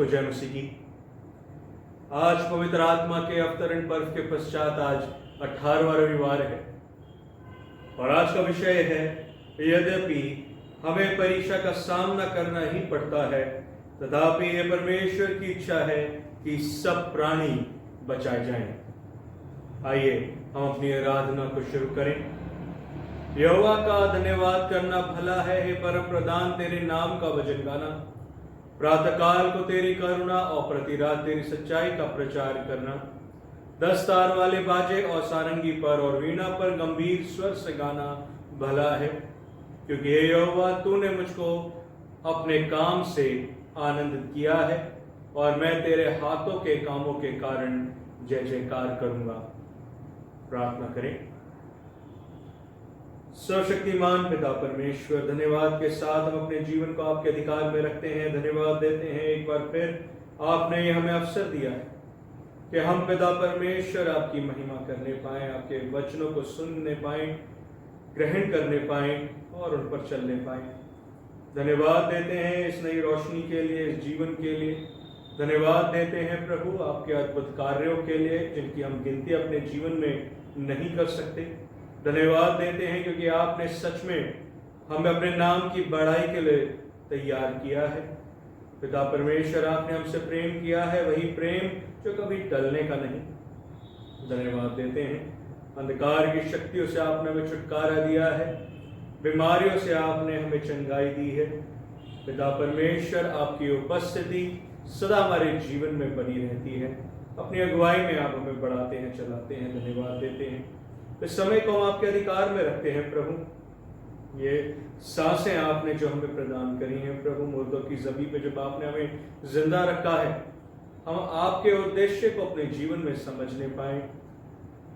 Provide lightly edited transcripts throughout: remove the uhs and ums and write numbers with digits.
सबको जय मसीह की। आज पवित्र आत्मा के अवतरण पर्व के पश्चात आज 18वां रविवार है और आज का विषय है, यद्यपि हमें परीक्षा का सामना करना ही पड़ता है तथापि यह परमेश्वर की इच्छा है कि सब प्राणी बचाए जाएं। आइए हम अपनी आराधना को शुरू करें। यहोवा का धन्यवाद करना भला है, हे परम प्रधान तेरे नाम का भजन गाना, प्रातःकाल को तेरी करुणा और प्रति रात तेरी सच्चाई का प्रचार करना, 10 तार वाले बाजे और सारंगी पर और वीणा पर गंभीर स्वर से गाना भला है, क्योंकि हे यहोवा तूने मुझको अपने काम से आनंदित किया है और मैं तेरे हाथों के कामों के कारण जय जयकार करूंगा। प्रार्थना करें। सर्वशक्तिमान पिता परमेश्वर, धन्यवाद के साथ हम अपने जीवन को आपके अधिकार में रखते हैं। धन्यवाद देते हैं एक बार फिर आपने हमें अवसर दिया है कि हम पिता परमेश्वर आपकी महिमा करने पाएं, आपके वचनों को सुनने पाएं, ग्रहण करने पाएं और उन पर चलने पाएं। धन्यवाद देते हैं इस नई रोशनी के लिए, इस जीवन के लिए। धन्यवाद देते हैं प्रभु आपके अद्भुत कार्यों के लिए जिनकी हम गिनती अपने जीवन में नहीं कर सकते। धन्यवाद देते हैं क्योंकि आपने सच में हमें अपने नाम की बढ़ाई के लिए तैयार किया है। पिता परमेश्वर, आपने हमसे प्रेम किया है, वही प्रेम जो कभी टलने का नहीं। धन्यवाद देते हैं अंधकार की शक्तियों से आपने हमें छुटकारा दिया है, बीमारियों से आपने हमें चंगाई दी है। पिता परमेश्वर, आपकी उपस्थिति सदा हमारे जीवन में बनी रहती है। अपनी अगुवाई में आप हमें बढ़ाते हैं, चलाते हैं। धन्यवाद देते हैं इस समय को हम आपके अधिकार में रखते हैं प्रभु। ये सांसें आपने जो हमें प्रदान करी हैं प्रभु, मुर्दों की जमीन पे जब आपने हमें जिंदा रखा है, हम आपके उद्देश्य को अपने जीवन में समझने पाए,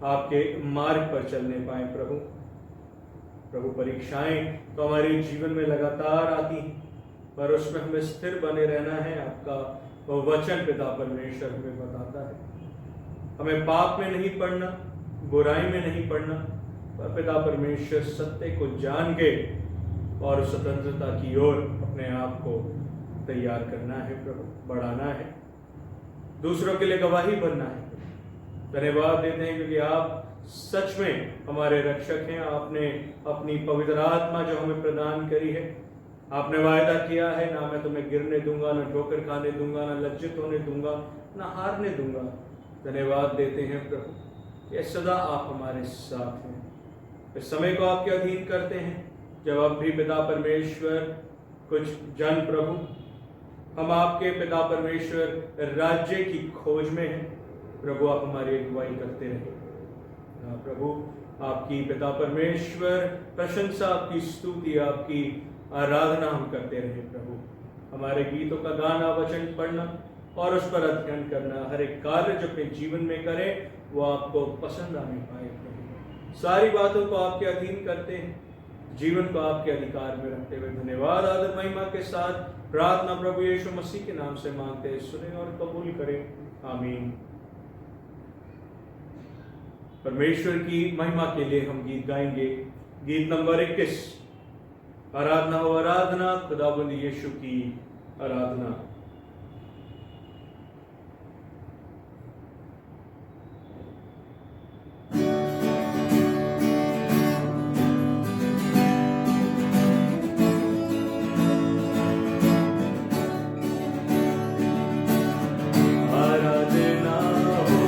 आपके मार्ग पर चलने पाए प्रभु। प्रभु, परीक्षाएं तो हमारे जीवन में लगातार आती हैं, पर उसमें हमें स्थिर बने रहना है। आपका वचन पिता परमेश्वर हमें बताता है हमें पाप में नहीं पड़ना, बुराई में नहीं पड़ना, पर पिता परमेश्वर सत्य को जान के और स्वतंत्रता की ओर अपने आप को तैयार करना है प्रभु, बढ़ाना है, दूसरों के लिए गवाही बनना है। धन्यवाद देते हैं क्योंकि आप सच में हमारे रक्षक हैं। आपने अपनी पवित्र आत्मा जो हमें प्रदान करी है, आपने वायदा किया है, ना मैं तुम्हें गिरने दूंगा, ना ठोकर खाने दूंगा, ना लज्जित होने दूंगा, ना हारने दूंगा। धन्यवाद देते हैं प्रभु, ये सदा आप हमारे साथ हैं। इस समय को आपके अधीन करते हैं जब अब भी पिता परमेश्वर कुछ जन प्रभु, हम आपके पिता परमेश्वर राज्य की खोज में हैं प्रभु, आप हमारी अगुवाई करते रहे प्रभु। आपकी पिता परमेश्वर प्रशंसा, आपकी स्तुति, आपकी आराधना हम करते रहे प्रभु। हमारे गीतों का गाना, वचन पढ़ना और उस पर अध्ययन करना, हर एक कार्य जो अपने जीवन में करें वो आपको पसंद आने पाए प्रभु। सारी बातों को आपके अधीन करते हैं, जीवन को आपके अधिकार में रखते हुए धन्यवाद आदर महिमा के साथ प्रार्थना प्रभु यीशु मसीह के नाम से मांगते हैं, सुने और कबूल करें, आमीन। परमेश्वर की महिमा के लिए हम गीत गाएंगे। गीत नंबर 21, आराधना हो आराधना, खुदाबंद यीशु की आराधना। आराधना हो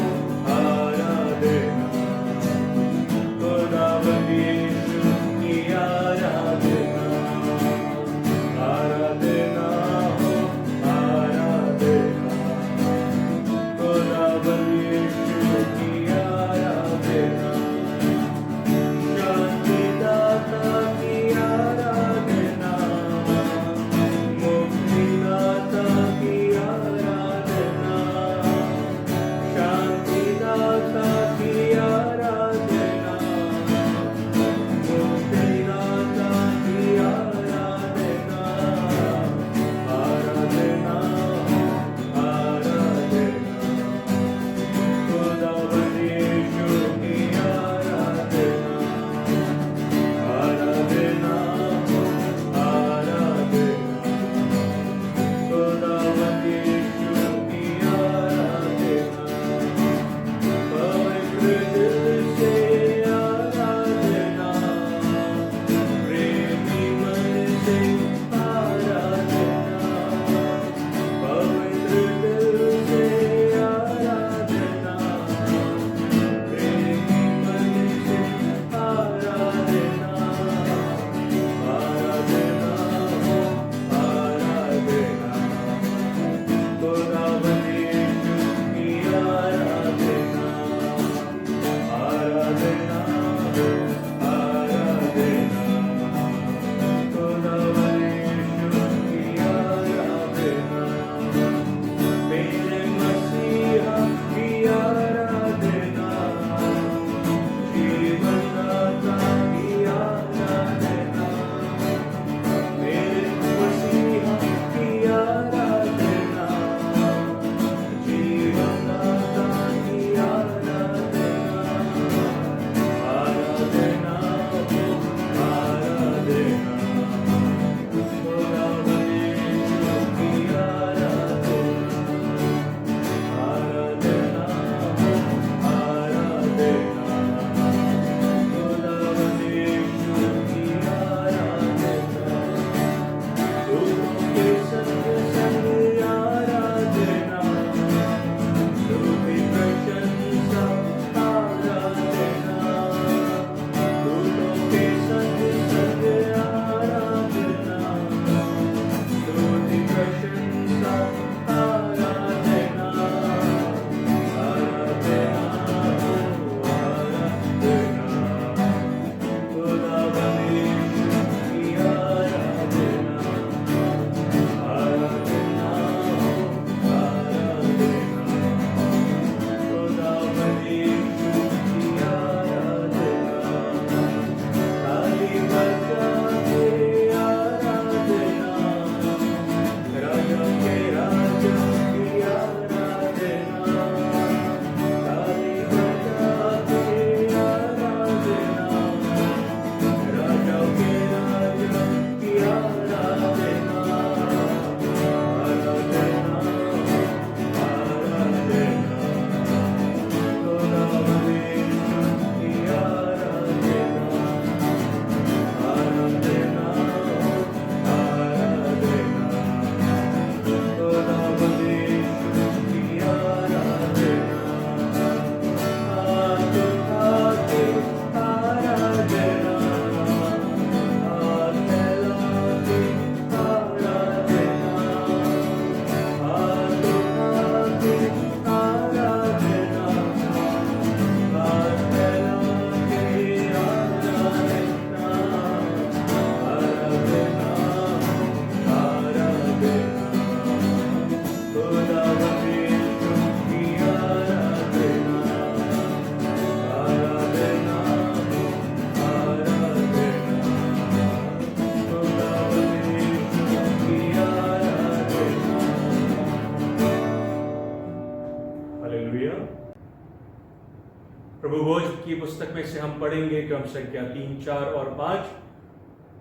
प्रभु भोज की पुस्तक में से हम पढ़ेंगे क्रम संख्या 3, 4 और 5।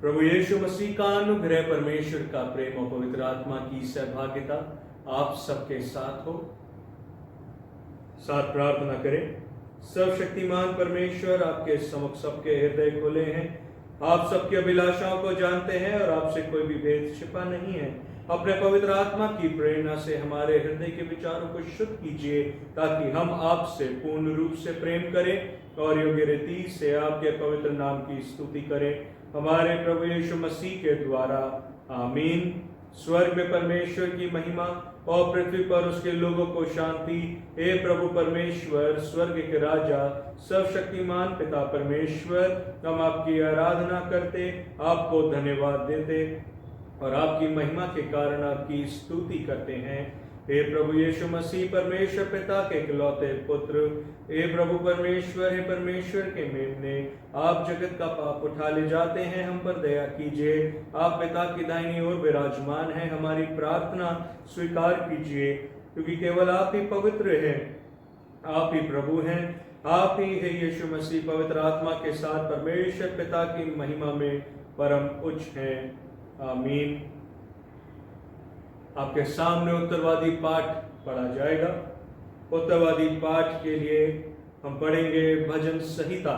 प्रभु यीशु मसीह का अनुग्रह, परमेश्वर का प्रेम और पवित्र आत्मा की सहभागिता आप सबके साथ हो। साथ प्रार्थना करें। सर्वशक्तिमान परमेश्वर, आपके समक्ष सबके हृदय खोले हैं, आप सबकी अभिलाषाओं को जानते हैं और आपसे कोई भी भेद छिपा नहीं है। अपने पवित्र आत्मा की प्रेरणा से हमारे हृदय के विचारों को शुद्ध कीजिए, ताकि हम आपसे पूर्ण रूप से प्रेम करें और योग्य रीति से आपके पवित्र नाम की स्तुति करें, हमारे प्रभु यीशु मसीह के द्वारा। आमीन। स्वर्ग में परमेश्वर की महिमा और पृथ्वी पर उसके लोगों को शांति। हे प्रभु परमेश्वर, स्वर्ग के राजा, सर्वशक्तिमान पिता परमेश्वर, हम आपकी आराधना करते, आपको धन्यवाद देते और आपकी महिमा के कारण आपकी स्तुति करते हैं। हे प्रभु यीशु मसीह, परमेश्वर पिता के इकलौते पुत्र, हे प्रभु परमेश्वर, हे परमेश्वर के मेमने, आप जगत का पाप उठा ले जाते हैं, हम पर दया कीजिए। आप पिता की दाहिनी ओर विराजमान हैं, हमारी प्रार्थना स्वीकार कीजिए, क्योंकि केवल आप ही पवित्र हैं, आप ही प्रभु हैं, आप ही है यीशु मसीह पवित्र आत्मा के साथ परमेश्वर पिता की महिमा में परम उच्च हैं। आमीन। आपके सामने उत्तरवादी पाठ पढ़ा जाएगा। उत्तरवादी पाठ के लिए हम पढ़ेंगे भजन संहिता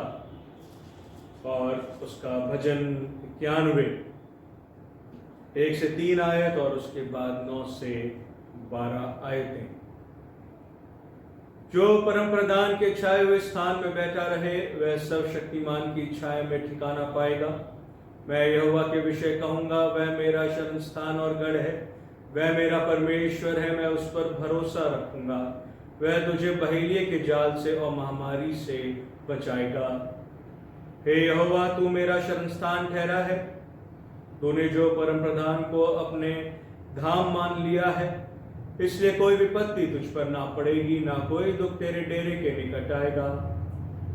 और उसका भजन 91, 1 से 3 आयत और उसके बाद 9 से 12 आयतें। जो परम प्रधान के छाए हुए स्थान में बैठा रहे, वह सर्वशक्तिमान की छाया में ठिकाना पाएगा। मैं यहोवा के विषय कहूंगा, वह मेरा शरण स्थान और गढ़ है, वह मेरा परमेश्वर है, मैं उस पर भरोसा रखूंगा। वह तुझे बहेलिये के जाल से और महामारी से बचाएगा। हे यहोवा, तू मेरा शरण स्थान ठहरा है। तूने जो परम प्रधान को अपने धाम मान लिया है, इसलिए कोई विपत्ति तुझ पर ना पड़ेगी, ना कोई दुख तेरे डेरे के निकट आएगा,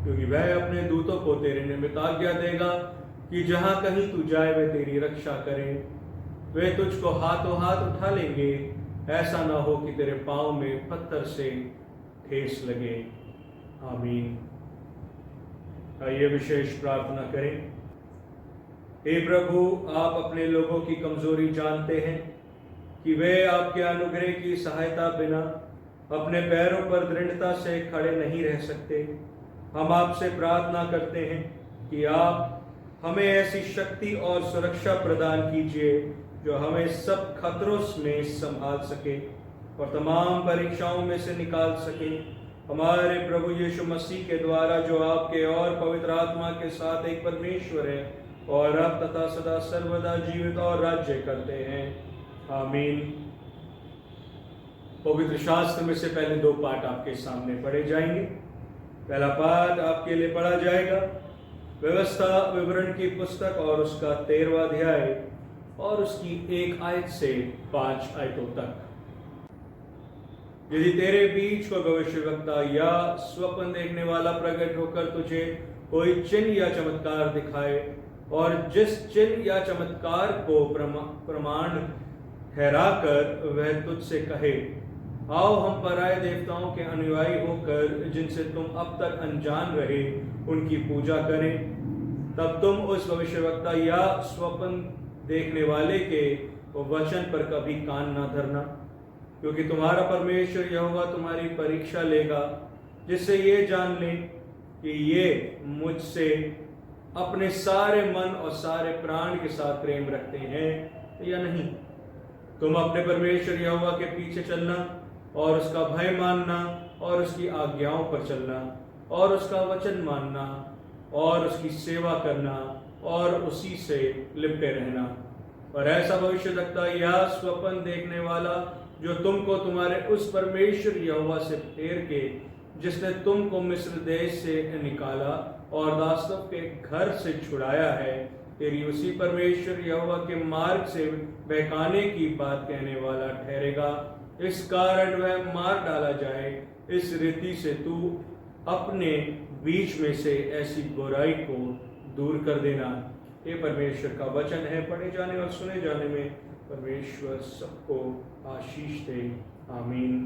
क्योंकि वह अपने दूतों को तेरे निमित्त आज्ञा देगा कि जहां कहीं तू जाए वे तेरी रक्षा करें। वे तुझको हाथों हाथ उठा लेंगे, ऐसा ना हो कि तेरे पांव में पत्थर से ठेस लगे। आमीन। आइए विशेष प्रार्थना करें। हे प्रभु, आप अपने लोगों की कमजोरी जानते हैं कि वे आपके अनुग्रह की सहायता बिना अपने पैरों पर दृढ़ता से खड़े नहीं रह सकते। हम आपसे प्रार्थना करते हैं कि आप हमें ऐसी शक्ति और सुरक्षा प्रदान कीजिए जो हमें सब खतरों में संभाल सके और तमाम परीक्षाओं में से निकाल सके, हमारे प्रभु यीशु मसीह के द्वारा, जो आपके और पवित्र आत्मा के साथ एक परमेश्वर है और अब तथा सदा सर्वदा जीवित और राज्य करते हैं। आमीन। पवित्र शास्त्र में से पहले 2 पाठ आपके सामने पढ़े जाएंगे। पहला पाठ आपके लिए पढ़ा जाएगा व्यवस्था विवरण की पुस्तक और उसका 13वां अध्याय और उसकी 1 आयत से 5 आयतों तक। यदि तेरे बीच कोई भविष्यवक्ता या स्वप्न देखने वाला प्रकट होकर तुझे कोई चिन्ह या चमत्कार दिखाए और जिस चिन्ह या चमत्कार को प्रमाण ठहराकर वह तुझसे कहे, आओ हम पराये देवताओं के अनुयायी होकर जिनसे तुम अब तक अनजान रहे उनकी पूजा करें, तब तुम उस भविष्यवक्ता या स्वप्न देखने वाले के वचन पर कभी कान ना धरना, क्योंकि तुम्हारा परमेश्वर यहोवा तुम्हारी परीक्षा लेगा, जिससे ये जान ले कि ये मुझसे अपने सारे मन और सारे प्राण के साथ प्रेम रखते हैं या नहीं। तुम अपने परमेश्वर यहोवा के पीछे चलना और उसका भय मानना और उसकी आज्ञाओं पर चलना और उसका वचन मानना और उसकी सेवा करना और उसी से लिपटे रहना। और ऐसा भविष्यवक्ता या स्वप्न देखने वाला जो तुमको तुम्हारे उस परमेश्वर यहोवा से फेर के, जिसने तुमको मिस्र देश से निकाला और दासों के घर से छुड़ाया है, तेरी उसी परमेश्वर यहोवा के मार्ग से बहकाने की बात कहने वाला ठहरेगा। इस कारण वह मार डाला जाए, इस रीति से तू अपने बीच में से ऐसी बुराई को दूर कर देना। ये परमेश्वर का वचन है, पढ़े जाने और सुने जाने में परमेश्वर सबको आशीष दे। आमीन।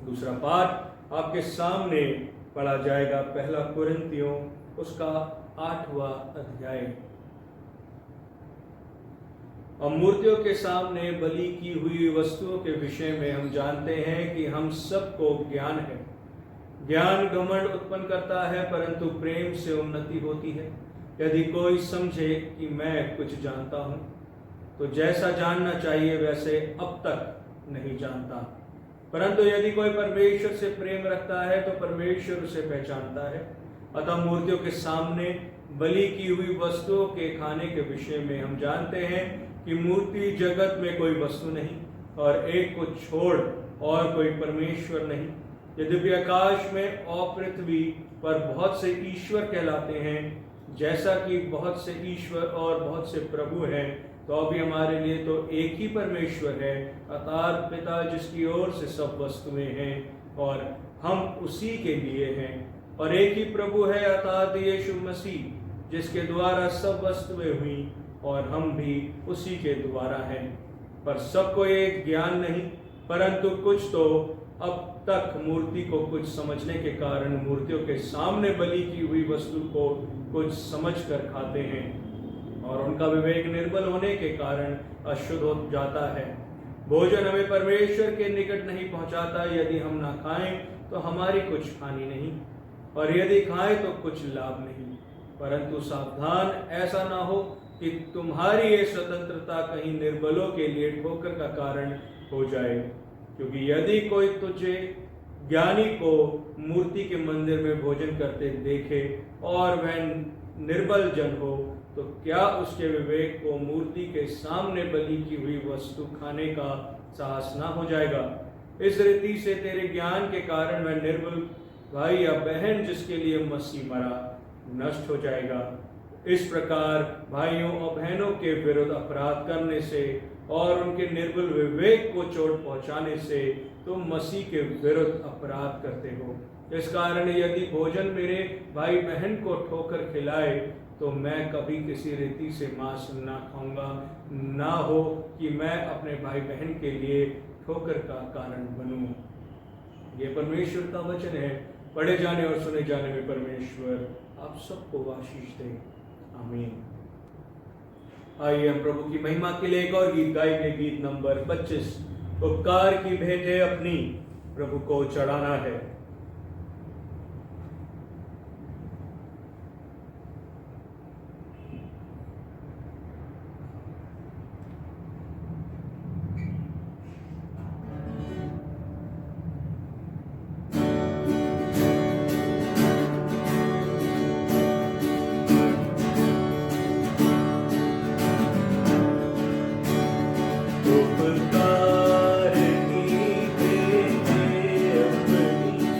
दूसरा पाठ आपके सामने पढ़ा जाएगा पहला कुरिन्थियों उसका 8वां अध्याय। और मूर्तियों के सामने बलि की हुई वस्तुओं के विषय में हम जानते हैं कि हम सबको ज्ञान है। ज्ञान घमंड उत्पन्न करता है, परंतु प्रेम से उन्नति होती है। यदि कोई समझे कि मैं कुछ जानता हूं, तो जैसा जानना चाहिए वैसे अब तक नहीं जानता। परंतु यदि कोई परमेश्वर से प्रेम रखता है तो परमेश्वर उसे पहचानता है। अतः मूर्तियों के सामने बलि की हुई वस्तुओं के खाने के विषय में हम जानते हैं कि मूर्ति जगत में कोई वस्तु नहीं, और एक को छोड़ और कोई परमेश्वर नहीं। यद्यपि आकाश में और पृथ्वी पर बहुत से ईश्वर कहलाते हैं, जैसा कि बहुत से ईश्वर और बहुत से प्रभु हैं, तो अभी हमारे लिए तो एक ही परमेश्वर है, अर्थात पिता, जिसकी ओर से सब वस्तुएं हैं और हम उसी के लिए हैं। और एक ही प्रभु है, अर्थात यीशु मसीह, जिसके द्वारा सब वस्तुएं हुई और हम भी उसी के द्वारा हैं। पर सबको एक ज्ञान नहीं, परंतु कुछ तो अब तक मूर्ति को कुछ समझने के कारण मूर्तियों के सामने बलि की हुई वस्तु को कुछ समझकर खाते हैं, और उनका विवेक निर्बल होने के कारण अशुद्ध हो जाता है। भोजन हमें परमेश्वर के निकट नहीं पहुंचाता। यदि हम ना खाएं तो हमारी कुछ हानि नहीं, और यदि खाएं तो कुछ लाभ नहीं। परंतु सावधान, ऐसा ना हो कि तुम्हारी ये स्वतंत्रता कहीं निर्बलों के लिए ठोकर का कारण हो जाए। क्योंकि यदि कोई तुझे ज्ञानी को मूर्ति के मंदिर में भोजन करते देखे और वह निर्बल जन हो, तो क्या उसके विवेक को मूर्ति के सामने बलि की हुई वस्तु खाने का साहस ना हो जाएगा। इस रीति से तेरे ज्ञान के कारण वह निर्बल भाई या बहन जिसके लिए मसीह मरा नष्ट हो जाएगा। इस प्रकार भाइयों और बहनों के विरुद्ध अपराध करने से और उनके निर्बल विवेक को चोट पहुंचाने से तुम मसीह के विरुद्ध अपराध करते हो। इस कारण यदि भोजन मेरे भाई बहन को ठोकर खिलाए, तो मैं कभी किसी रीति से मांस ना खाऊंगा, ना हो कि मैं अपने भाई बहन के लिए ठोकर का कारण बनूं। ये परमेश्वर का वचन है। पढ़े जाने और सुने जाने में परमेश्वर आप सबको आशीष दे। आमीन। आइए हम प्रभु की महिमा के लिए एक और गीत गाएंगे। गीत नंबर 25, उपकार की भेंटें अपनी प्रभु को चढ़ाना है। उपकार की भेंटें अपनी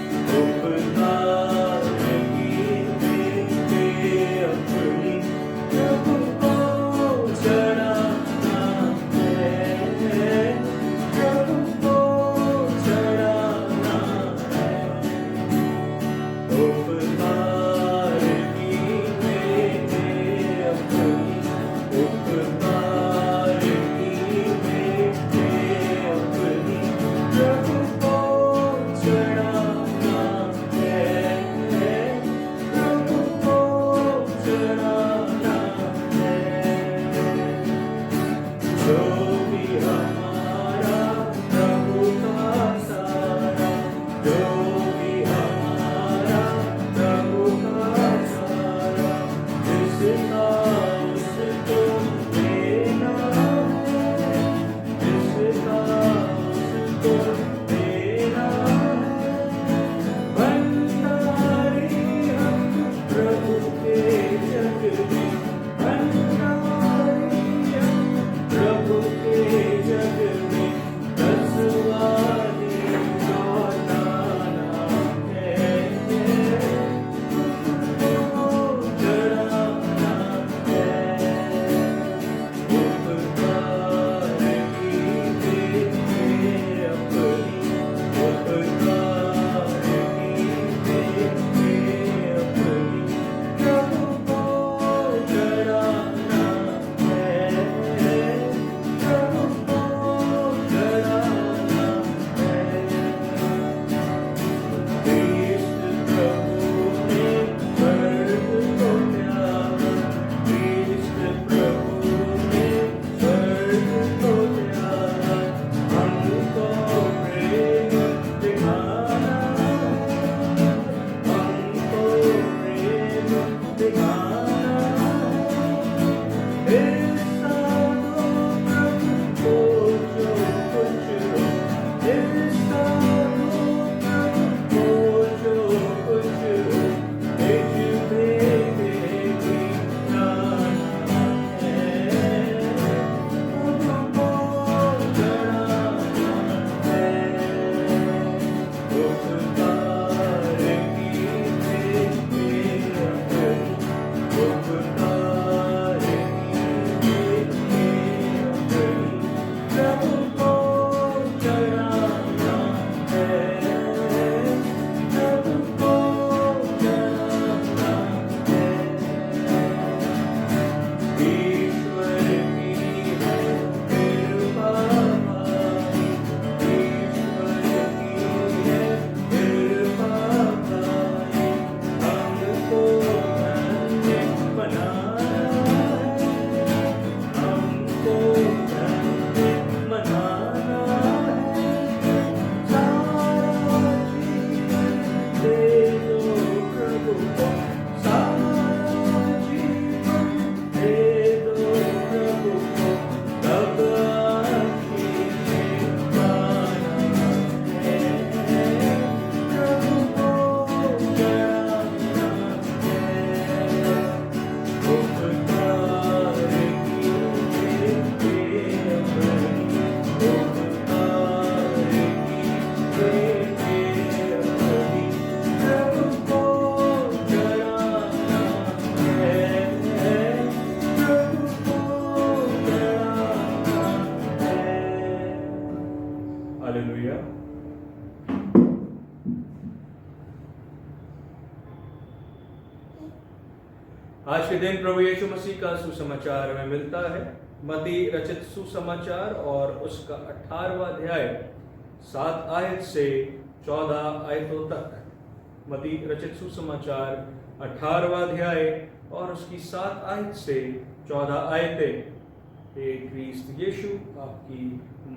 आज के दिन प्रभु यीशु मसीह का सुसमाचार हमें मिलता है मत्ती रचित सुसमाचार और उसका 18वां अध्याय 7 आयत से 14 आयतों तक। मत्ती रचित सुसमाचार 18वां अध्याय और उसकी 7 आयत से 14 आयतें। हे क्रिस्त यीशु आपकी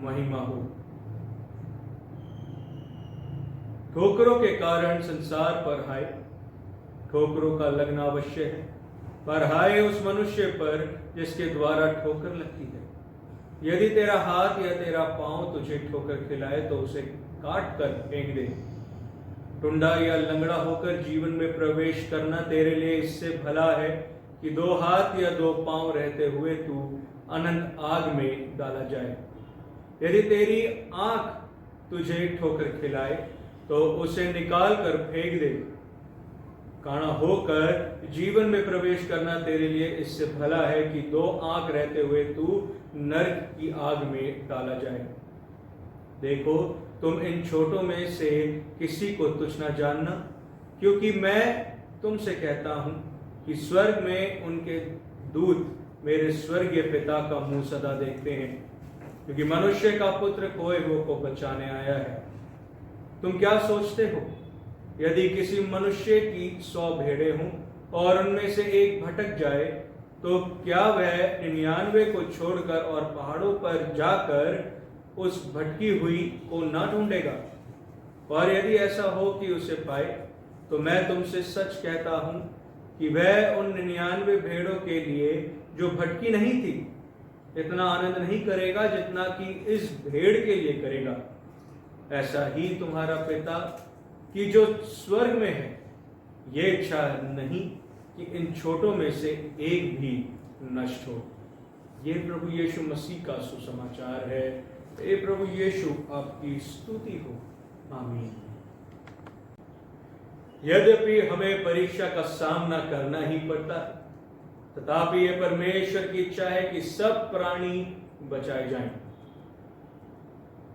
महिमा हो। ठोकरों के कारण संसार पर हाय, ठोकरों का लगना अवश्य है, पर हाय उस मनुष्य पर जिसके द्वारा ठोकर लगती है। यदि तेरा हाथ या तेरा पांव तुझे ठोकर खिलाए तो उसे काट कर फेंक दे। टुंडा या लंगड़ा होकर जीवन में प्रवेश करना तेरे लिए इससे भला है कि 2 हाथ या 2 पांव रहते हुए तू अनंत आग में डाला जाए। यदि तेरी आंख तुझे ठोकर खिलाए तो उसे निकाल कर फेंक दे। काना होकर जीवन में प्रवेश करना तेरे लिए इससे भला है कि 2 आंख रहते हुए तू नरक की आग में डाला जाए। देखो, तुम इन छोटों में से किसी को तुच्छ न जानना, क्योंकि मैं तुमसे कहता हूं कि स्वर्ग में उनके दूत मेरे स्वर्गीय पिता का मुंह सदा देखते हैं, क्योंकि मनुष्य का पुत्र खोए हुए को बचाने आया है। तुम क्या सोचते हो? यदि किसी मनुष्य की 100 भेड़ें हों और उनमें से एक भटक जाए, तो क्या वह 99 को छोड़कर और पहाड़ों पर जाकर उस भटकी हुई को ना ढूंढेगा? और यदि ऐसा हो कि उसे पाए, तो मैं तुमसे सच कहता हूं कि वह उन 99 भेड़ों के लिए जो भटकी नहीं थी इतना आनंद नहीं करेगा जितना कि इस भेड़ के लिए करेगा। ऐसा ही तुम्हारा पिता कि जो स्वर्ग में है, ये इच्छा नहीं कि इन छोटों में से एक भी नष्ट हो। ये प्रभु यीशु मसीह का सुसमाचार है। हे प्रभु यीशु आपकी स्तुति हो। आमीन। यद्यपि हमें परीक्षा का सामना करना ही पड़ता है, तथापि यह परमेश्वर की इच्छा है कि सब प्राणी बचाए जाएं।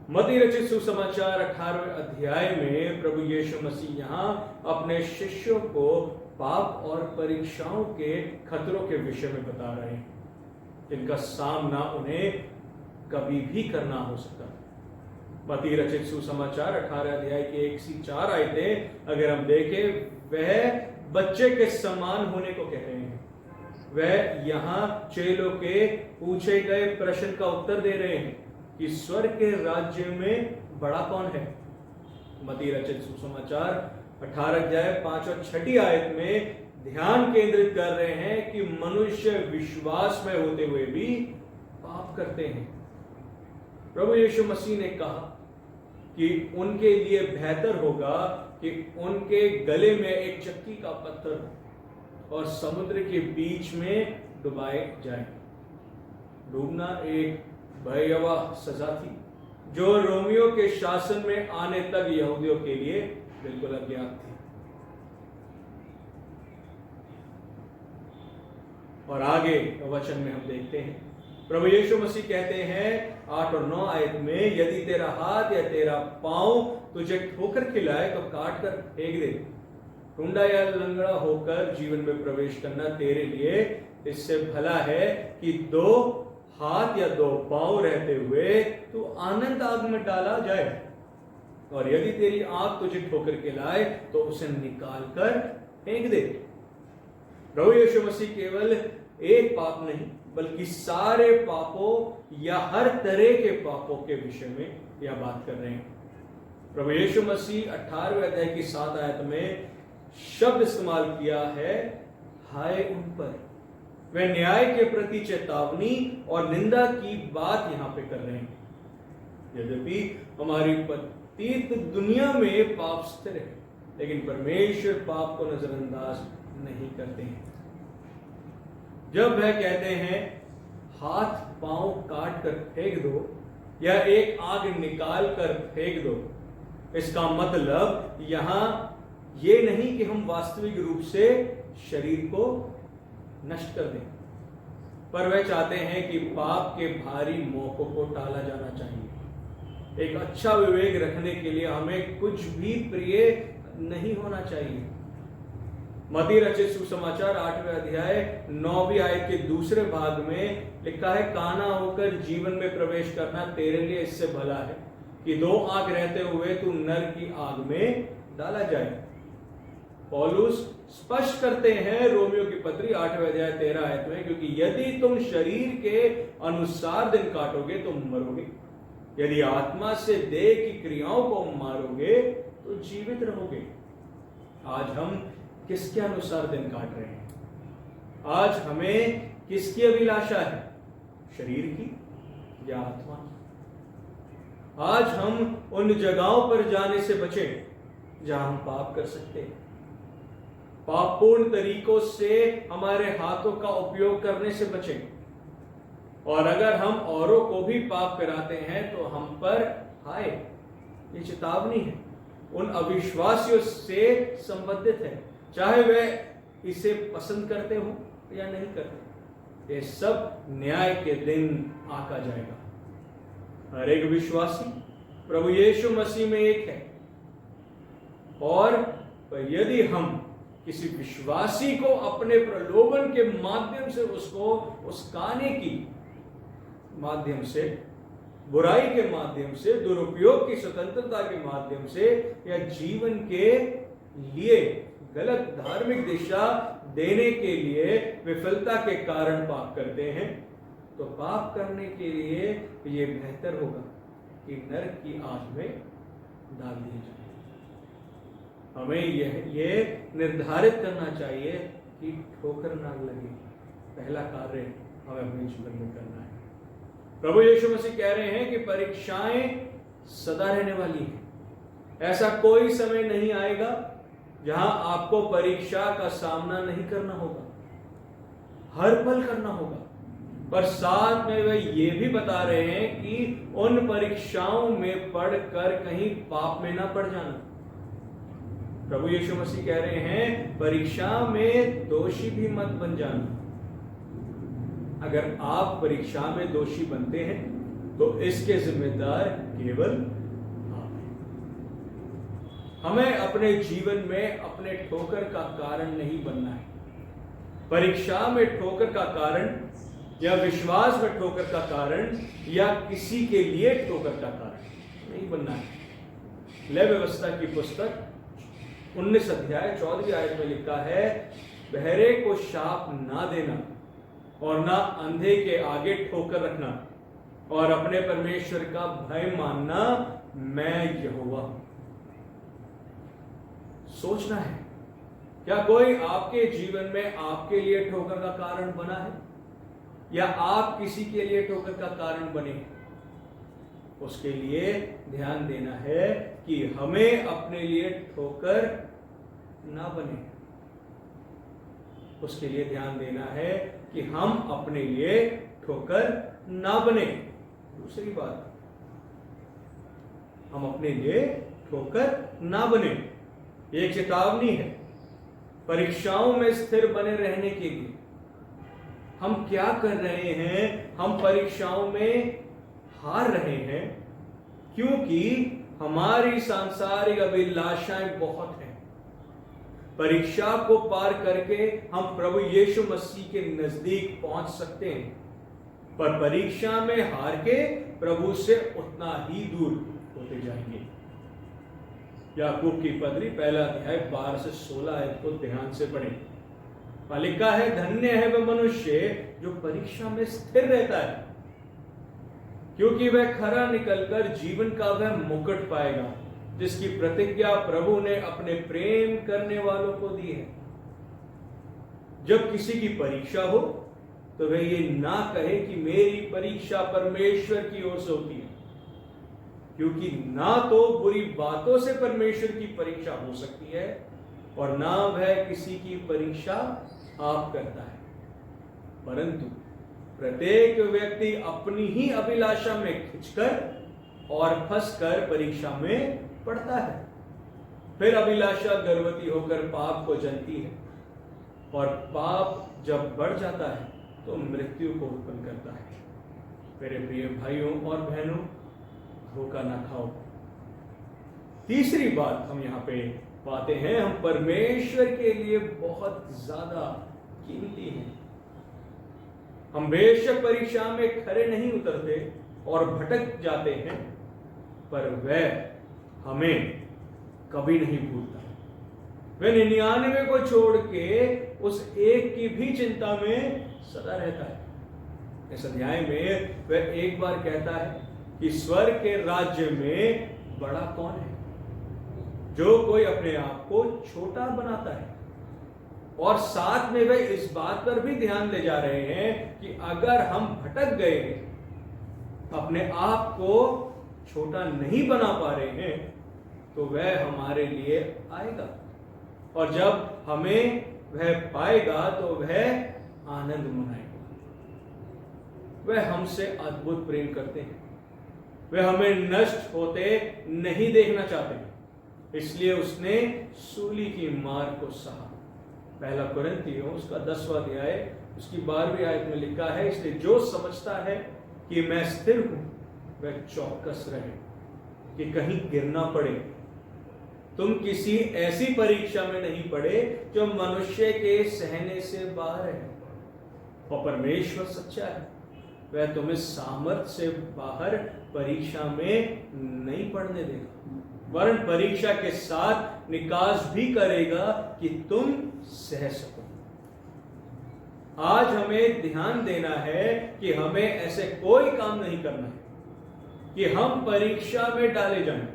मत्ती रचित सुसमाचार 18वें अध्याय में प्रभु यीशु मसीह यहां अपने शिष्यों को पाप और परीक्षाओं के खतरों के विषय में बता रहे हैं, जिनका सामना उन्हें कभी भी करना हो सकता है। मत्ती रचित सुसमाचार 18 अध्याय के 1 से 4 आयतें अगर हम देखें, वह बच्चे के समान होने को कह रहे हैं। वह यहां चेलों के पूछे गए प्रश्न का उत्तर दे रहे हैं कि स्वर्ग के राज्य में बड़ा कौन है। मत्ती रचित सुसमाचार 18 अध्याय 5 और 6 आयत में ध्यान केंद्रित कर रहे हैं कि मनुष्य विश्वास में होते हुए भी पाप करते हैं। प्रभु यीशु मसीह ने कहा कि उनके लिए बेहतर होगा कि उनके गले में एक चक्की का पत्थर हो और समुद्र के बीच में डुबाए जाए। डूबना एक भयावह सजा थी जो रोमियो के शासन में आने तक यहूदियों के लिए बिल्कुल अज्ञात थी। और आगे वचन में हम देखते हैं, प्रभु यीशु मसीह कहते हैं 8 और 9 आयत में, यदि तेरा हाथ या तेरा पांव तुझे ठोकर खिलाए तो काट कर फेंक दे। टुंडा या लंगड़ा होकर जीवन में प्रवेश करना तेरे लिए इससे भला है कि 2 हाथ या 2 पांव रहते हुए तू आनंद आग में डाला जाए। और यदि तेरी आंख तुझे ठोकर खिलाए तो उसे निकाल कर फेंक दे। प्रभु यीशु मसीह केवल एक पाप नहीं बल्कि सारे पापों या हर तरह के पापों के विषय में यह बात कर रहे हैं। प्रभु यीशु मसीह 18वें अध्याय की 7 आयत में शब्द इस्तेमाल किया है, हाय उन पर। वे न्याय के प्रति चेतावनी और निंदा की बात यहां पे कर रहे हैं। यद्यपि हमारी पतित दुनिया में पाप स्थिर है, लेकिन परमेश्वर पाप को नजरअंदाज नहीं करते हैं। जब वह कहते हैं हाथ पांव काट कर फेंक दो या एक आग निकाल कर फेंक दो, इसका मतलब यहां यह नहीं कि हम वास्तविक रूप से शरीर को नष्ट कर दें, पर वह चाहते हैं कि पाप के भारी मोहों को टाला जाना चाहिए। एक अच्छा विवेक रखने के लिए हमें कुछ भी प्रिय नहीं होना चाहिए। मत्ती रचित सुसमाचार 8वें अध्याय 9वीं आयत के दूसरे भाग में लिखा है, काना होकर जीवन में प्रवेश करना तेरे लिए इससे भला है कि 2 आग रहते हुए तू नर की आग में डाला जाए। पौलुस स्पष्ट करते हैं रोमियो की पत्री 8वें अध्याय 13 आयत में, क्योंकि यदि तुम शरीर के अनुसार दिन काटोगे तो मरोगे, यदि आत्मा से देह की क्रियाओं को मारोगे तो जीवित रहोगे। आज हम किसके अनुसार दिन काट रहे हैं? आज हमें किसकी अभिलाषा है, शरीर की या आत्मा की? आज हम उन जगहों पर जाने से बचें जहां हम पाप कर सकते हैं। पापपूर्ण तरीकों से हमारे हाथों का उपयोग करने से बचें। और अगर हम औरों को भी पाप कराते हैं तो हम पर हाय, ये चेतावनी है, उन अविश्वासियों से संबंधित है, चाहे वे इसे पसंद करते हो या नहीं करते। ये सब न्याय के दिन आका जाएगा। हर एक विश्वासी प्रभु यीशु मसीह में एक है, और यदि हम किसी विश्वासी को अपने प्रलोभन के माध्यम से उसको उस्काने की माध्यम से, बुराई के माध्यम से, दुरुपयोग की स्वतंत्रता के माध्यम से, या जीवन के लिए गलत धार्मिक दिशा देने के लिए विफलता के कारण पाप करते हैं, तो पाप करने के लिए ये बेहतर होगा कि नरक की आग में डाल दिए जाए। हमें ये निर्धारित करना चाहिए कि ठोकर ना लगे। पहला कार्य हमें अपने जीवन में करना है। प्रभु यीशु मसीह कह रहे हैं कि परीक्षाएं सदा रहने वाली हैं। ऐसा कोई समय नहीं आएगा जहां आपको परीक्षा का सामना नहीं करना होगा, हर पल करना होगा। पर साथ में वे ये भी बता रहे हैं कि उन परीक्षाओं में पढ़कर कहीं पाप में ना पड़ जाना। प्रभु यीशु मसीह कह रहे हैं, परीक्षा में दोषी भी मत बन जाना। अगर आप परीक्षा में दोषी बनते हैं तो इसके जिम्मेदार केवल आप हैं। हमें अपने जीवन में अपने ठोकर का कारण नहीं बनना है। परीक्षा में ठोकर का कारण, या विश्वास में ठोकर का कारण, या किसी के लिए ठोकर का कारण नहीं बनना है। लय व्यवस्था की पुस्तक 19 अध्याय 14वीं आयत में लिखा है, बहरे को शाप ना देना और ना अंधे के आगे ठोकर रखना, और अपने परमेश्वर का भय मानना, मैं यहोवा हूं। सोचना है, क्या कोई आपके जीवन में आपके लिए ठोकर का कारण बना है, या आप किसी के लिए ठोकर का कारण बने? उसके लिए ध्यान देना है कि हमें अपने लिए ठोकर ना बने। उसके लिए ध्यान देना है कि हम अपने लिए ठोकर ना बने। दूसरी बात, हम अपने लिए ठोकर ना बने। एक चेतावनी है परीक्षाओं में स्थिर बने रहने के लिए। हम क्या कर रहे हैं? हम परीक्षाओं में हार रहे हैं क्योंकि हमारी सांसारिक अभिलाषाएं बहुत हैं। परीक्षा को पार करके हम प्रभु यीशु मसीह के नजदीक पहुंच सकते हैं, पर परीक्षा में हार के प्रभु से उतना ही दूर होते जाएंगे। याकूब की पत्री 1 अध्याय 12 से 16 आयत को ध्यान से पढ़ें। लिखा है, धन्य है वह मनुष्य जो परीक्षा में स्थिर रहता है, क्योंकि वह खरा निकलकर जीवन का वह मुकुट पाएगा जिसकी प्रतिज्ञा प्रभु ने अपने प्रेम करने वालों को दी है। जब किसी की परीक्षा हो तो वह ये ना कहे कि मेरी परीक्षा परमेश्वर की ओर से होती है, क्योंकि ना तो बुरी बातों से परमेश्वर की परीक्षा हो सकती है और ना वह किसी की परीक्षा आप करता है, परंतु प्रत्येक व्यक्ति अपनी ही अभिलाषा में खिंचकर और फंसकर परीक्षा में पड़ता है। फिर अभिलाषा गर्भवती होकर पाप को जनती है, और पाप जब बढ़ जाता है तो मृत्यु को उत्पन्न करता है। मेरे प्रिय भाइयों और बहनों, धोखा ना खाओ। तीसरी बात हम यहाँ पे पाते हैं हम परमेश्वर के लिए बहुत ज्यादा कीमती हैं। हम बेशक परीक्षा में खरे नहीं उतरते और भटक जाते हैं, पर वह हमें कभी नहीं भूलता। वह 99 को छोड़ के उस एक की भी चिंता में सदा रहता है। इस अध्याय में वह एक बार कहता है कि स्वर्ग के राज्य में बड़ा कौन है? जो कोई अपने आप को छोटा बनाता है। और साथ में वह इस बात पर भी ध्यान दे जा रहे हैं कि अगर हम भटक गए, अपने आप को छोटा नहीं बना पा रहे हैं, तो वह हमारे लिए आएगा और जब हमें वह पाएगा तो वह आनंद मनाएगा। वह हमसे अद्भुत प्रेम करते हैं। वह हमें नष्ट होते नहीं देखना चाहते, इसलिए उसने सूली की मार को सहा। पहला कुरिन्थियों उसका 10वां अध्याय उसकी 12वीं आयत में लिखा है, इसलिए जो समझता है कि मैं स्थिर हूं वह चौकस रहे कि कहीं गिरना पड़े। तुम किसी ऐसी परीक्षा में नहीं पड़े जो मनुष्य के सहने से बाहर है, और परमेश्वर सच्चा है, वह तुम्हें सामर्थ्य से बाहर परीक्षा में नहीं पड़ने देगा, वरन परीक्षा के साथ निकास भी करेगा कि तुम सह सको। आज हमें ध्यान देना है कि हमें ऐसे कोई काम नहीं करना है कि हम परीक्षा में डाले जाएं,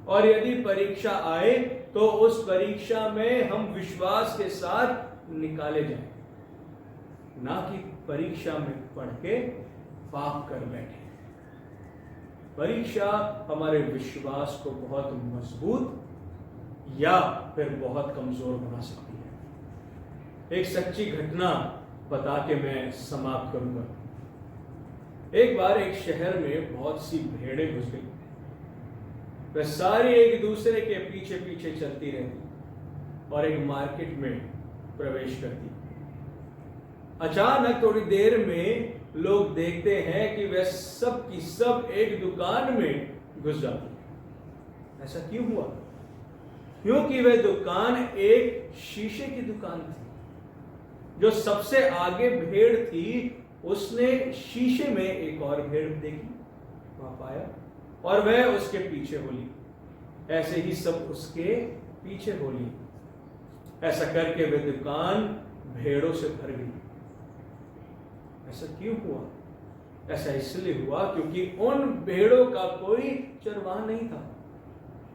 और यदि परीक्षा आए तो उस परीक्षा में हम विश्वास के साथ निकाले जाएं, ना कि परीक्षा में पढ़ के पाप कर बैठे। परीक्षा हमारे विश्वास को बहुत मजबूत या फिर बहुत कमजोर बना सकती है। एक सच्ची घटना बता के मैं समाप्त करूंगा। एक बार एक शहर में बहुत सी भेड़ें घुस गई। वह सारी एक दूसरे के पीछे पीछे चलती रहती और एक मार्केट में प्रवेश करती। अचानक थोड़ी देर में लोग देखते हैं कि वह सब की सब एक दुकान में घुस जाती है। ऐसा क्यों हुआ? क्योंकि वह दुकान एक शीशे की दुकान थी। जो सबसे आगे भेड़ थी उसने शीशे में एक और भेड़ देखी, वहां पाया, और वह उसके पीछे हो ली। ऐसे ही सब उसके पीछे हो ली। ऐसा करके वह दुकान भेड़ों से भर गई। ऐसा क्यों हुआ? ऐसा इसलिए हुआ क्योंकि उन भेड़ों का कोई चरवाहा नहीं था,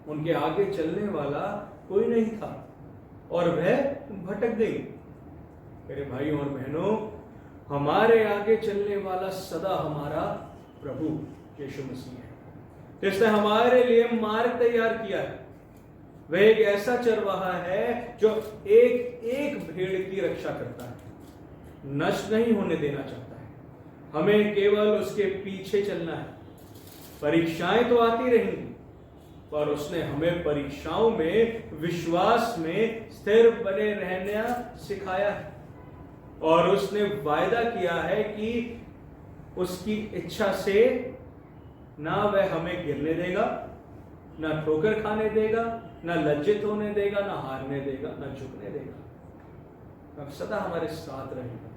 उनके आगे चलने वाला कोई नहीं था, और वह भटक गई। मेरे भाइयों और बहनों, हमारे आगे चलने वाला सदा हमारा प्रभु यीशु मसीह है, जिसने हमारे लिए मार्ग तैयार किया है। वह एक ऐसा चरवाहा है जो एक एक भेड़ की रक्षा करता है, नष्ट नहीं होने देना चाहता है। हमें केवल उसके पीछे चलना है। परीक्षाएं तो आती रहेंगी, पर उसने हमें परीक्षाओं में विश्वास में स्थिर बने रहना सिखाया है, और उसने वायदा किया है कि उसकी इच्छा से ना वह हमें गिरने देगा, ना ठोकर खाने देगा, ना लज्जित होने देगा, ना हारने देगा, ना झुकने देगा। अब सदा हमारे साथ रहेगा।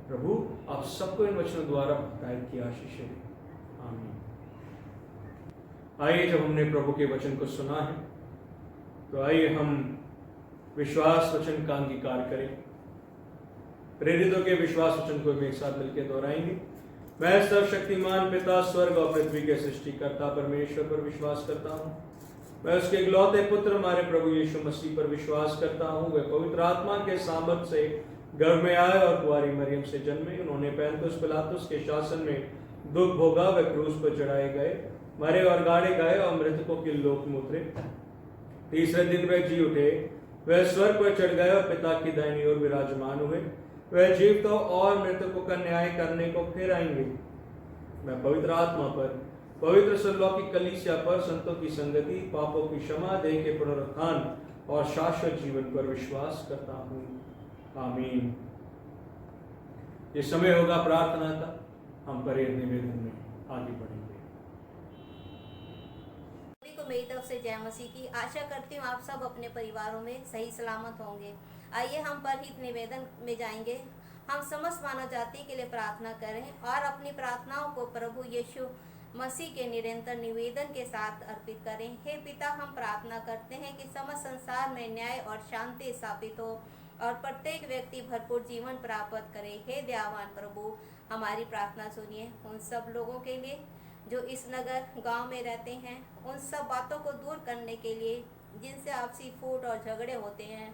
प्रभु आप सबको इन वचनों द्वारा हिदायत की आशीष दे। आमीन। आइए, जब हमने प्रभु के वचन को सुना है तो आइए हम विश्वास वचन का अंगीकार करें। प्रेरितों के विश्वास वचन को एक साथ मिलकर दोहराएंगे। मैं सर्वशक्तिमान पिता, स्वर्ग और पृथ्वी के सृष्टिकर्ता परमेश्वर पर विश्वास करता हूँ। मैं उसके इकलौते पुत्र हमारे प्रभु यीशु मसीह पर विश्वास करता हूँ। वे पवित्र आत्मा के सामर्थ से गर्भ में आए और कुंवारी मरियम से जन्मे। उन्होंने पैंतुस पिलातुस के शासन में दुख भोगा, वे क्रूस पर चढ़ाए गए, मरे और गाड़े गए और मृतकों के लोक में उतरे। तीसरे दिन वे जी उठे, वह स्वर्ग पर चढ़ गए और पिता की दाहिनी ओर विराजमान हुए। वह जीवितों और मृतकों का न्याय करने को फिर आएंगे। मैं पवित्र आत्मा पर, पवित्र सुरलौकिक कलीसिया पर, संतों की संगति, पापों की क्षमा, देह के पुनरुत्थान और शाश्वत जीवन पर विश्वास करता हूँ। आमीन। ये समय होगा प्रार्थना का। हम परेड निवेदन में आगे बढ़ेंगे। को मेरी तरफ से जय मसीह की। आशा करती हूँ आप सब अपने परिवारों में सही सलामत होंगे। आइए हम परहित निवेदन में जाएंगे। हम समस्त मानव जाति के लिए प्रार्थना करें और अपनी प्रार्थनाओं को प्रभु यीशु मसीह के निरंतर निवेदन के साथ अर्पित करें। हे पिता, हम प्रार्थना करते हैं कि समस्त संसार में न्याय और शांति स्थापित हो और प्रत्येक व्यक्ति भरपूर जीवन प्राप्त करे। हे दयावान प्रभु, हमारी प्रार्थना सुनिए। उन सब लोगों के लिए जो इस नगर गांव में रहते हैं, उन सब बातों को दूर करने के लिए जिनसे आपसी फूट और झगड़े होते हैं,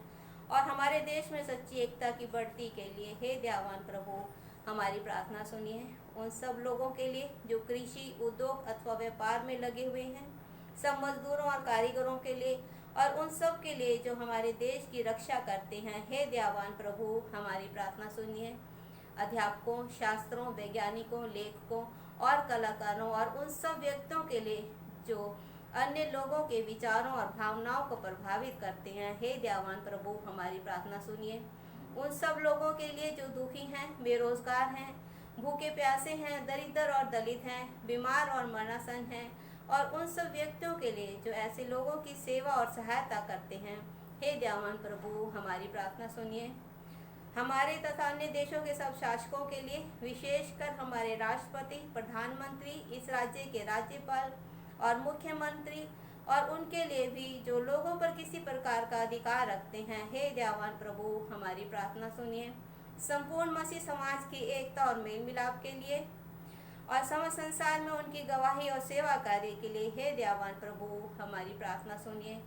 और हमारे देश में सच्ची एकता की बढ़ती के लिए हे दयावान प्रभु, हमारी प्रार्थना सुनिए। उन सब लोगों के लिए जो कृषि, उद्योग अथवा व्यापार में लगे हुए हैं, सब मजदूरों और कारीगरों के लिए, और उन सब के लिए जो हमारे देश की रक्षा करते हैं, हे दयावान प्रभु, हमारी प्रार्थना सुनिए। अध्यापकों, शास्त्रों, वैज्ञानिकों, लेखकों और कलाकारों और उन सब व्यक्तियों के लिए जो अन्य लोगों के विचारों और भावनाओं को प्रभावित करते हैं, हे दयावान प्रभु, हमारी प्रार्थना सुनिए। उन सब लोगों के लिए जो दुखी हैं, बेरोजगार हैं, भूखे प्यासे हैं, दरिद्र और दलित हैं, बीमार और मरणासन हैं, और उन सब व्यक्तियों के लिए जो ऐसे लोगों की सेवा और सहायता करते हैं, हे दयावान प्रभु, हमारी प्रार्थना सुनिए। हमारे तथा अन्य देशों के सब शासकों के लिए, विशेषकर हमारे राष्ट्रपति, प्रधानमंत्री, इस राज्य के राज्यपाल और मुख्यमंत्री, और उनके लिए भी जो लोगों पर किसी प्रकार का अधिकार रखते हैं, हे दयावान प्रभु, हमारी प्रार्थना सुनिए। संपूर्ण मसीह समाज की एकता और मेल मिलाप के लिए और समस्त संसार में उनकी गवाही और सेवा कार्य के लिए, हे दयावान प्रभु, हमारी प्रार्थना सुनिए।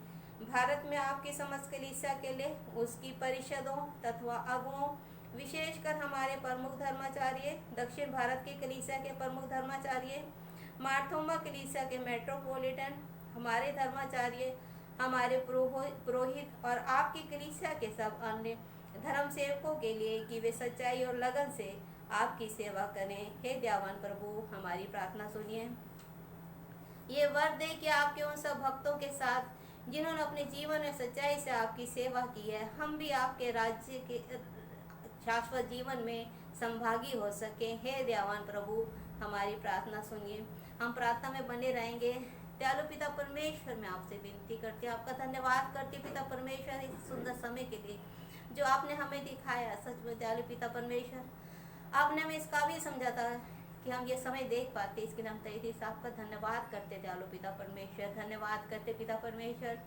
भारत में आपकी समस्त कलीसिया के लिए, उसकी परिषदों तथा अगुओं, विशेषकर हमारे प्रमुख धर्माचार्य, दक्षिण भारत की कलीसिया के प्रमुख धर्माचार्य, मार्थोमा कलीसिया के मेट्रोपॉलिटन, हमारे धर्माचार्य, हमारे पुरोहित और आपकी कलीसिया के सब अन्य धर्म सेवकों के लिए कि वे सच्चाई और लगन से आपकी सेवा करें, हे दयावान प्रभु, हमारी प्रार्थना सुनिए। ये वर दे कि आपके उन सब भक्तों के साथ जिन्होंने अपने जीवन में सच्चाई से आपकी सेवा की है, हम भी आपके राज्य के शाश्वत जीवन में संभागी हो सके, हे दयावान प्रभु, हमारी प्रार्थना सुनिए। हम प्रार्थना में बने रहेंगे। दयालु पिता परमेश्वर, मैं आपसे विनती करती हूँ, आपका धन्यवाद करती हूँ पिता परमेश्वर, इस सुंदर समय के लिए जो आपने हमें दिखाया। सच में दयालु पिता परमेश्वर, आपने हमें इस काबिल समझा था कि हम ये समय देख पाते, इसके लिए हम तहे दिल से आपका धन्यवाद करते दयालु पिता परमेश्वर। धन्यवाद करते पिता परमेश्वर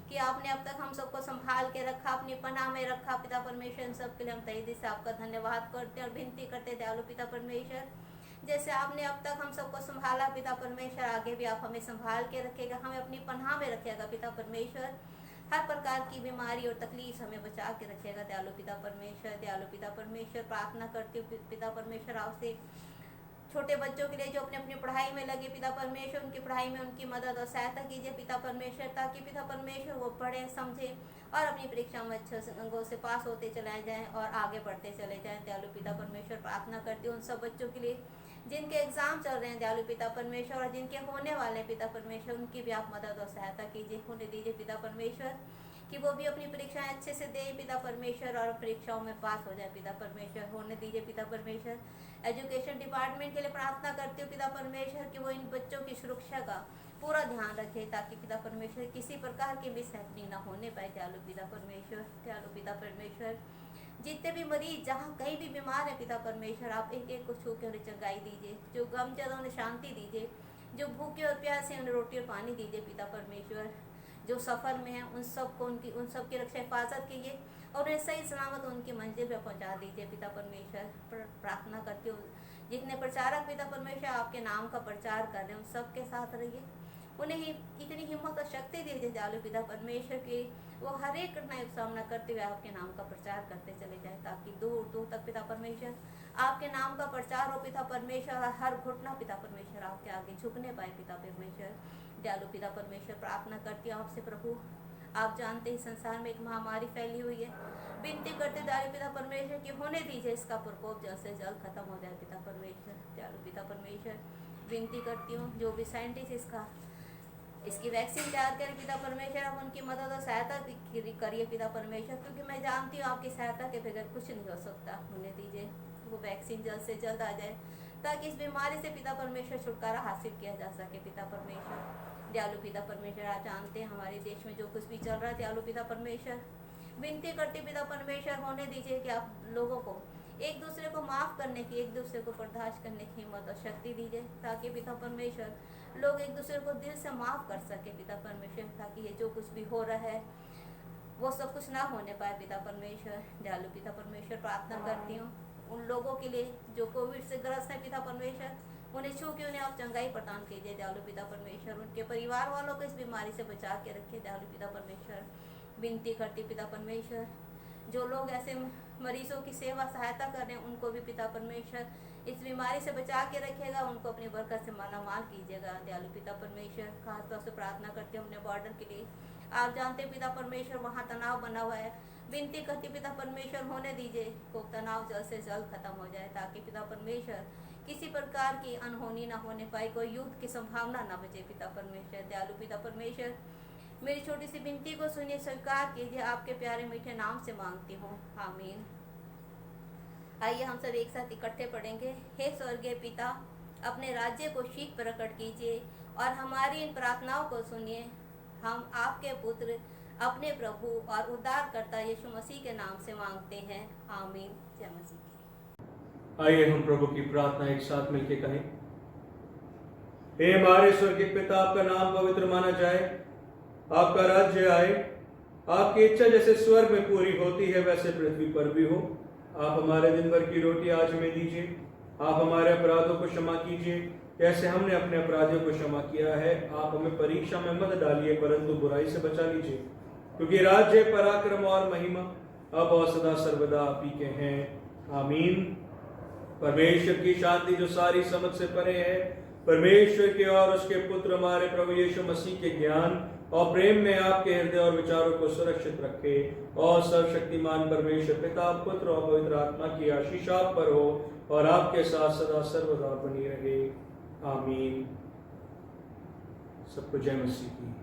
कि आपने अब तक हम सबको संभाल के रखा, अपनी पनाह में रखा पिता परमेश्वर। इन सब के लिए हम तहे दिल से आपका धन्यवाद करते और विनती करते दयालु पिता परमेश्वर, जैसे आपने अब तक हम सबको संभाला पिता परमेश्वर, आगे भी आप हमें संभाल के रखेगा, हमें अपनी पनाह में रखेगा पिता परमेश्वर। हर प्रकार की बीमारी और तकलीफ हमें बचा के रखेगा दयालु पिता परमेश्वर। दयालु पिता परमेश्वर, प्रार्थना करती हूँ पिता परमेश्वर आपसे, छोटे बच्चों के लिए जो अपने अपनी पढ़ाई में लगे पिता परमेश्वर, उनकी पढ़ाई में उनकी मदद और सहायता कीजिए पिता परमेश्वर, ताकि पिता परमेश्वर वो पढ़ें, समझें और अपनी परीक्षा में अच्छे अंगों से पास होते चले जाएं और आगे बढ़ते चले जाएं। दयालु पिता परमेश्वर, प्रार्थना करती हूँ उन सब बच्चों के लिए जिनके एग्जाम चल रहे हैं दयालु पिता परमेश्वर, और जिनके होने वाले पिता परमेश्वर, उनकी भी आप मदद और सहायता कीजिए, होने दीजिए पिता परमेश्वर, कि वो भी अपनी परीक्षाएं अच्छे से दें पिता परमेश्वर और परीक्षाओं में पास हो जाए पिता परमेश्वर, होने दीजिए पिता परमेश्वर। एजुकेशन डिपार्टमेंट के लिए प्रार्थना करती हूँ पिता परमेश्वर कि वो इन बच्चों की सुरक्षा का पूरा ध्यान रखे, ताकि पिता परमेश्वर किसी प्रकार की मिस हैपनिंग ना होने पाए दयालु पिता परमेश्वर। दयालु पिता परमेश्वर, जितने भी मरीज जहाँ कहीं भी बीमार है पिता परमेश्वर, आप एक एक को छू के उन्हें चंगाई दीजिए, जो गम जद उन्हें शांति दीजिए, जो भूखे और प्यासे उन्हें रोटी और पानी दीजिए पिता परमेश्वर, जो सफ़र में है उन सब को उन सब की रक्षा हिफाजत कीजिए और उन्हें सही सलामत उनकी मंजिल पर पहुंचा दीजिए पिता परमेश्वर। प्रार्थना करती हूँ जितने प्रचारक पिता परमेश्वर आपके नाम का प्रचार कर रहे हैं, उन सब के साथ रहिए, उन्हें ही इतनी हिम्मत और शक्ति दीजिए दयालु पिता परमेश्वर की वो हर एक कठिनाई का सामना करते हुए आपके नाम का प्रचार करते चले जाए, ताकि दूर दूर तक पिता परमेश्वर आपके नाम का प्रचार हो पिता परमेश्वर। हर घुटना पिता परमेश्वर आपके आगे झुकने पाए पिता परमेश्वर। दयालु पिता परमेश्वर, प्रार्थना करती हूँ आपसे प्रभु, आप जानते हैं संसार में एक महामारी फैली हुई है, विनती करते दयालु पिता परमेश्वर कि होने दीजिए इसका प्रकोप जल्द से जल्द खत्म हो जाए पिता परमेश्वर। दयालु पिता परमेश्वर, विनती करती हूँ जो भी साइंटिस्ट इसकी वैक्सीन तैयार करें पिता परमेश्वर, आप उनकी मदद और सहायता करिए पिता परमेश्वर, क्योंकि मैं जानती हूँ आपकी सहायता के बगैर कुछ नहीं हो सकता। होने दीजिए वो वैक्सीन जल्द से जल्द आ जाए, ताकि इस बीमारी से पिता परमेश्वर छुटकारा हासिल किया जा सके पिता परमेश्वर। दयालु पिता परमेश्वर, आप जानते हैं हमारे देश में जो कुछ भी चल रहा है। दयालु पिता परमेश्वर, विनती करती पिता परमेश्वर, होने दीजिए कि आप लोगों को एक दूसरे को माफ़ करने की, एक दूसरे को बर्दाश्त करने की हिम्मत और शक्ति दीजिए, ताकि पिता परमेश्वर लोग एक दूसरे को दिल से माफ़ कर सके पिता परमेश्वर, ताकि ये जो कुछ भी हो रहा है वो सब कुछ ना होने पाए पिता परमेश्वर। दयालु पिता परमेश्वर, प्रार्थना करती हूँ उन लोगों के लिए जो कोविड से ग्रस्त है पिता परमेश्वर, उन्हें छू के उन्हें आप चंगाई प्रदान कीजिए दयालु पिता परमेश्वर। उनके परिवार वालों को इस बीमारी से बचा के रखिए दयालु पिता परमेश्वर। विनती करती पिता परमेश्वर, जो लोग ऐसे मरीजों की सेवा सहायता कर रहे हैं उनको भी पिता परमेश्वर इस बीमारी से बचा के रखिएगा, उनको अपनी बरकत से मालामाल कीजिएगा दयालु पिता परमेश्वर। खासतौर से प्रार्थना करते हैं अपने बॉर्डर के लिए, आप जानते पिता परमेश्वर वहाँ तनाव बना हुआ है। विनती करती पिता परमेश्वर, होने दीजिए वो तनाव जल्द से जल्द खत्म हो जाए, ताकि पिता परमेश्वर किसी प्रकार की अनहोनी ना होने पाए, कोई युद्ध की संभावना ना बचे पिता परमेश्वर। दयालु पिता परमेश्वर, मेरी छोटी सी विनती को सुनिए, स्वीकार कीजिए, आपके प्यारे मीठे नाम से मांगती हूँ, आमीन। आइए हम सब एक साथ इकट्ठे पढ़ेंगे। हे स्वर्गीय पिता, अपने राज्य को शीघ्र प्रकट कीजिए और हमारी इन प्रार्थनाओं को सुनिए। हम आपके पुत्र, अपने प्रभु और उद्धारकर्ता यीशु मसीह के नाम से मांगते हैं, आमीन। जय मसीह की। आइए हम प्रभु की प्रार्थना एक साथ मिलकर कहें। हे हमारे स्वर्गीय पिता, आपका नाम पवित्र माना जाए, आपका राज्य आए, आपकी इच्छा जैसे स्वर्ग में पूरी होती है वैसे पृथ्वी पर भी हो। आप हमारे दिन भर की रोटी आज हमें दीजिए। आप हमारे अपराधों को क्षमा कीजिए जैसे हमने अपने अपराधियों को क्षमा किया है। आप हमें परीक्षा में मत डालिए परंतु बुराई से बचा लीजिए, क्योंकि राज्य, पराक्रम और महिमा अब और सदा सर्वदा आप ही के हैं, आमीन। परमेश्वर की शांति जो सारी समझ से परे है, परमेश्वर के और उसके पुत्र हमारे प्रभु यीशु मसीह के ज्ञान और प्रेम में आपके हृदय और विचारों को सुरक्षित रखे, और सर्वशक्तिमान परमेश्वर पिता, पुत्र और पवित्र आत्मा की आशीष आप पर हो और आपके साथ सदा सर्वदा बनी रहे, आमीन। सबको जय मसीह की।